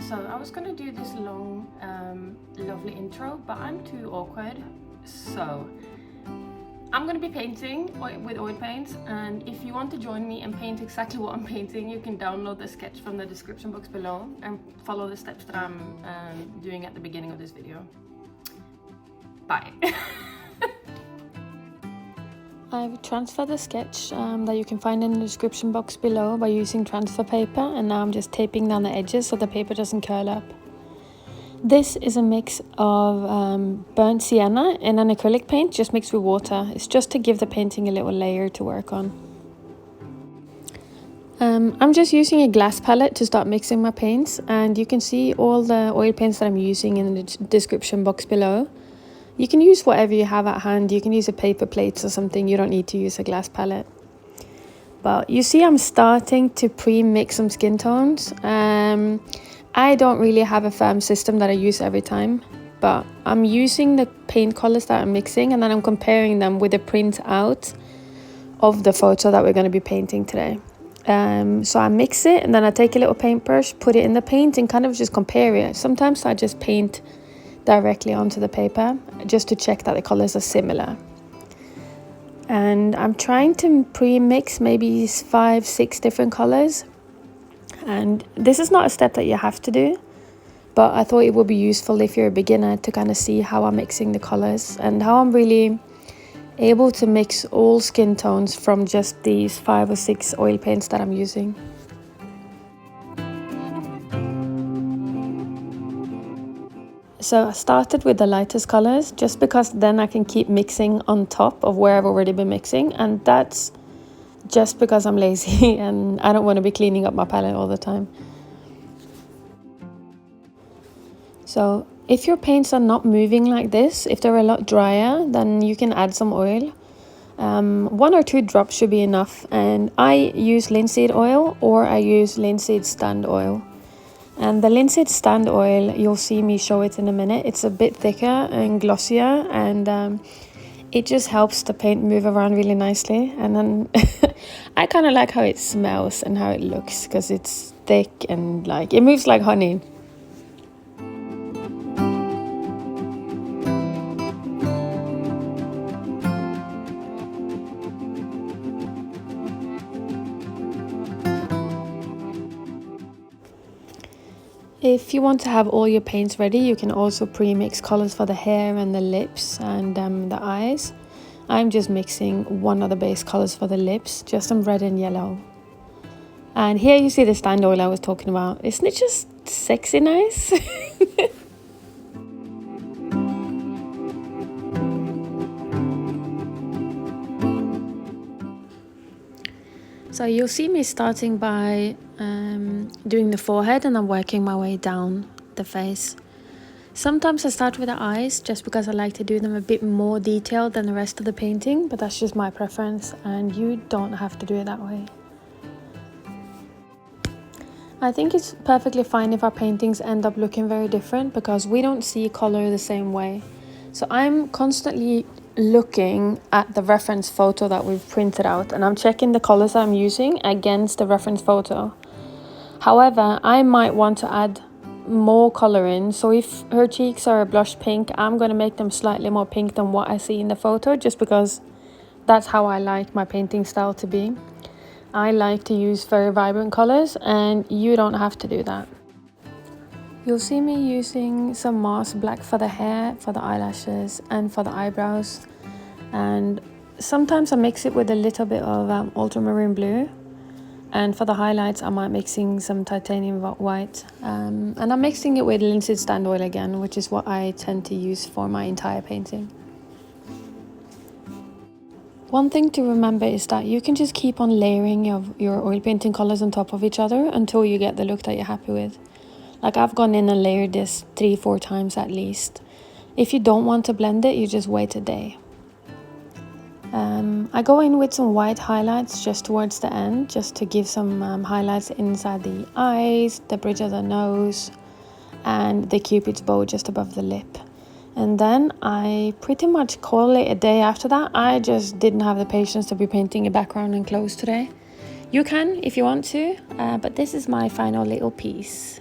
So I was gonna do this long, lovely intro, but I'm too awkward. So I'm gonna be painting with oil paints, and if you want to join me and paint exactly what I'm painting, you can download the sketch from the description box below and follow the steps that I'm doing at the beginning of this video. Bye. I've transferred the sketch that you can find in the description box below by using transfer paper, and now I'm just taping down the edges so the paper doesn't curl up. This is a mix of burnt sienna and an acrylic paint just mixed with water. It's just to give the painting a little layer to work on. I'm just using a glass palette to start mixing my paints, and you can see all the oil paints that I'm using in the description box below. You can use whatever you have at hand. You can use a paper plate or something. You don't need to use a glass palette. But you see I'm starting to pre-mix some skin tones. I don't really have a firm system that I use every time, but I'm using the paint colors that I'm mixing, and then I'm comparing them with the print out of the photo that we're going to be painting today. So I mix it, and then I take a little paintbrush, put it in the paint, and kind of just compare it. Sometimes I just paint directly onto the paper just to check that the colors are similar. And I'm trying to pre-mix maybe 5-6 different colors, and this is not a step that you have to do, but I thought it would be useful if you're a beginner to kind of see how I'm mixing the colors and how I'm really able to mix all skin tones from just these 5 or 6 oil paints that I'm using. So I started with the lightest colors just because then I can keep mixing on top of where I've already been mixing, and that's just because I'm lazy and I don't want to be cleaning up my palette all the time. So if your paints are not moving like this, if they're a lot drier, then you can add some oil. 1 or 2 drops should be enough, and I use linseed oil or I use linseed stand oil. And the linseed stand oil, you'll see me show it in a minute. It's a bit thicker and glossier, and it just helps the paint move around really nicely. And then I kind of like how it smells and how it looks, because it's thick and like it moves like honey. If you want to have all your paints ready, you can also pre-mix colors for the hair and the lips and the eyes. I'm just mixing one of the base colors for the lips, just some red and yellow. And here you see the stand oil I was talking about. Isn't it just sexy nice? So you'll see me starting by doing the forehead, and I'm working my way down the face. Sometimes I start with the eyes just because I like to do them a bit more detailed than the rest of the painting, but that's just my preference, and you don't have to do it that way. I think it's perfectly fine if our paintings end up looking very different because we don't see color the same way. So I'm constantly looking at the reference photo that we've printed out, and I'm checking the colors that I'm using against the reference photo. However, I might want to add more color in, so if her cheeks are a blush pink, I'm going to make them slightly more pink than what I see in the photo, just because that's how I like my painting style to be. I like to use very vibrant colors, and you don't have to do that. You'll see me using some Mars black for the hair, for the eyelashes, and for the eyebrows. And sometimes I mix it with a little bit of ultramarine blue. And for the highlights, I might mixing some titanium white. And I'm mixing it with linseed stand oil again, which is what I tend to use for my entire painting. One thing to remember is that you can just keep on layering your oil painting colors on top of each other until you get the look that you're happy with. Like I've gone in and layered this 3-4 times at least. If you don't want to blend it, you just wait a day. I go in with some white highlights just towards the end, just to give some highlights inside the eyes, the bridge of the nose, and the cupid's bow just above the lip. And then I pretty much call it a day after that. I just didn't have the patience to be painting a background and clothes today. You can if you want to, but this is my final little piece.